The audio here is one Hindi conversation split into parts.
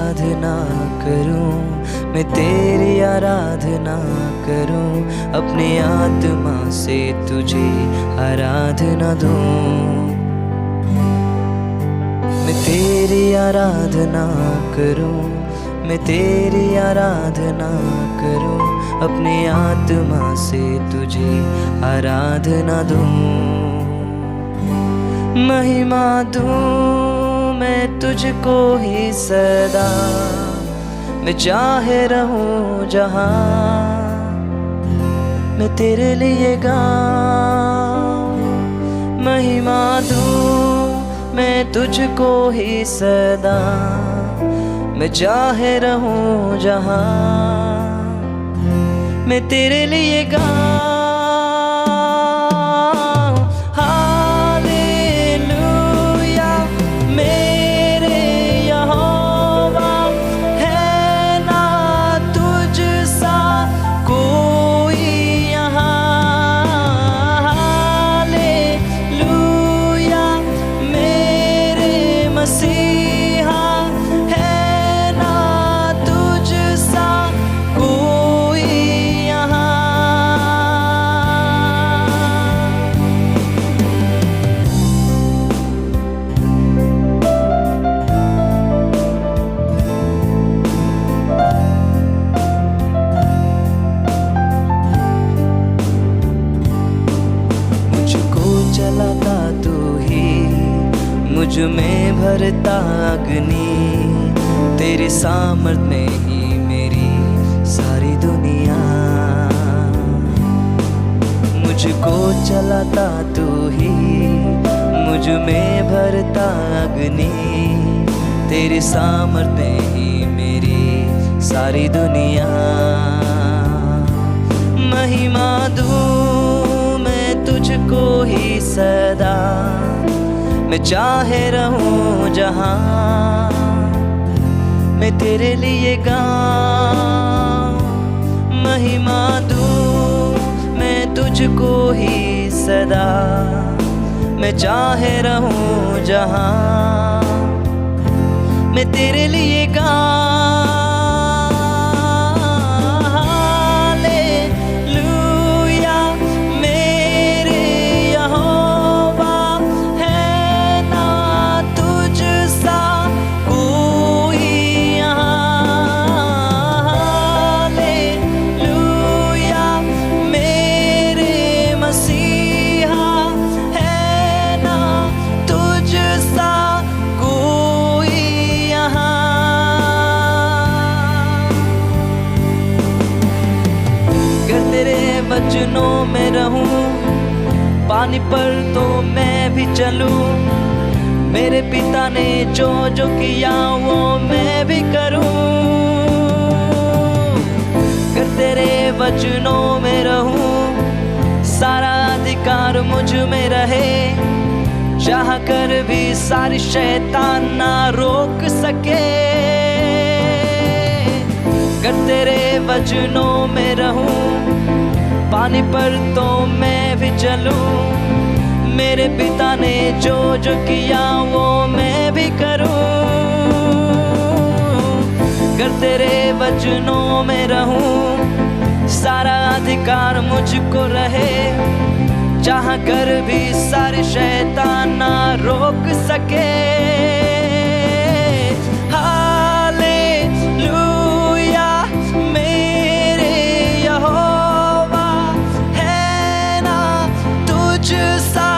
आराधना करूं, मैं तेरी आराधना करूं, अपनी आत्मा से तुझे आराधना दूं। मैं तेरी आराधना करूं, मैं तेरी आराधना करूं, अपनी आत्मा से तुझे आराधना दूं। महिमा दूं मैं तुझको ही सदा, मैं चाहे रहूं जहां, मैं तेरे लिए गाऊं। महिमा दूं मैं तुझको ही सदा, मैं चाहे रहूं जहां, मैं तेरे लिए गाऊं। हालेलुया मेरे यहोवा, है ना तुझ सा कोई यहाँ। हालेलुया मेरे मसीहा, है ना तुझ सा कोई यहाँ। मुझको जलाता तू ही, मुझ में भरता अग्नि, तेरी सामर्थ में ही मेरी सारी दुनिया। मुझको जलाता तू ही, मुझ में भरता अग्नि, तेरी सामर्थ में ही मेरी सारी दुनिया। महिमा दूं मैं तुझको ही सदा, मैं चाहे रहूं जहां, मैं तेरे लिए गाऊं। महिमा दूं मैं तुझको ही सदा, मैं चाहे रहूं जहां, मैं तेरे लिए गाऊं। हालेलुया मेरे यहोवा, है ना तुझ सा कोई यहाँ। हालेलुया मेरे मसीहा, है ना तुझ सा कोई यहाँ। अगर तेरे वचनों में रहूं, पानी पर तो मैं भी चलूं, मेरे पिता ने जो जो किया वो मैं भी करूं। अगर तेरे वचनों में रहूं, सारा अधिकार मुझ में रहे, चाह कर भी सारी शैतान ना रोक सके। अगर तेरे वचनों में रहूं, पानी पर तो मैं भी चलूं, मेरे पिता ने जो जो किया वो मैं भी करूं। अगर तेरे वचनों में रहूं, सारा अधिकार मुझको रहे, चाह कर भी सारे शैतान ना रोक सके। हालेलुया मेरे यहोवा, है ना तुझ सा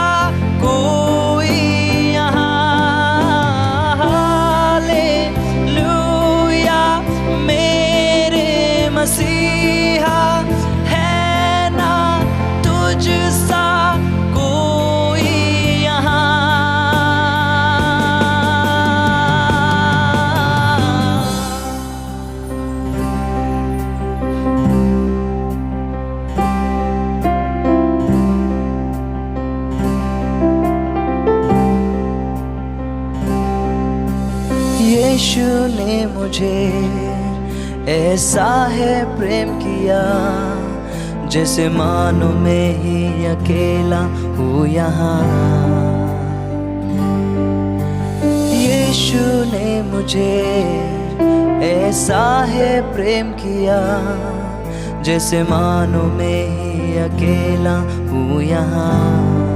कोई यहाँ। हालेलुया मेरे मसीहा, है ना तुझ सा कोई यहाँ। यीशु ने मुझे ऐसा है प्रेम किया, जैसे मानो मैं ही अकेला हूँ यहाँ। यीशु ने मुझे ऐसा है प्रेम किया जैसे मानो मैं ही अकेला हूँ यहाँ।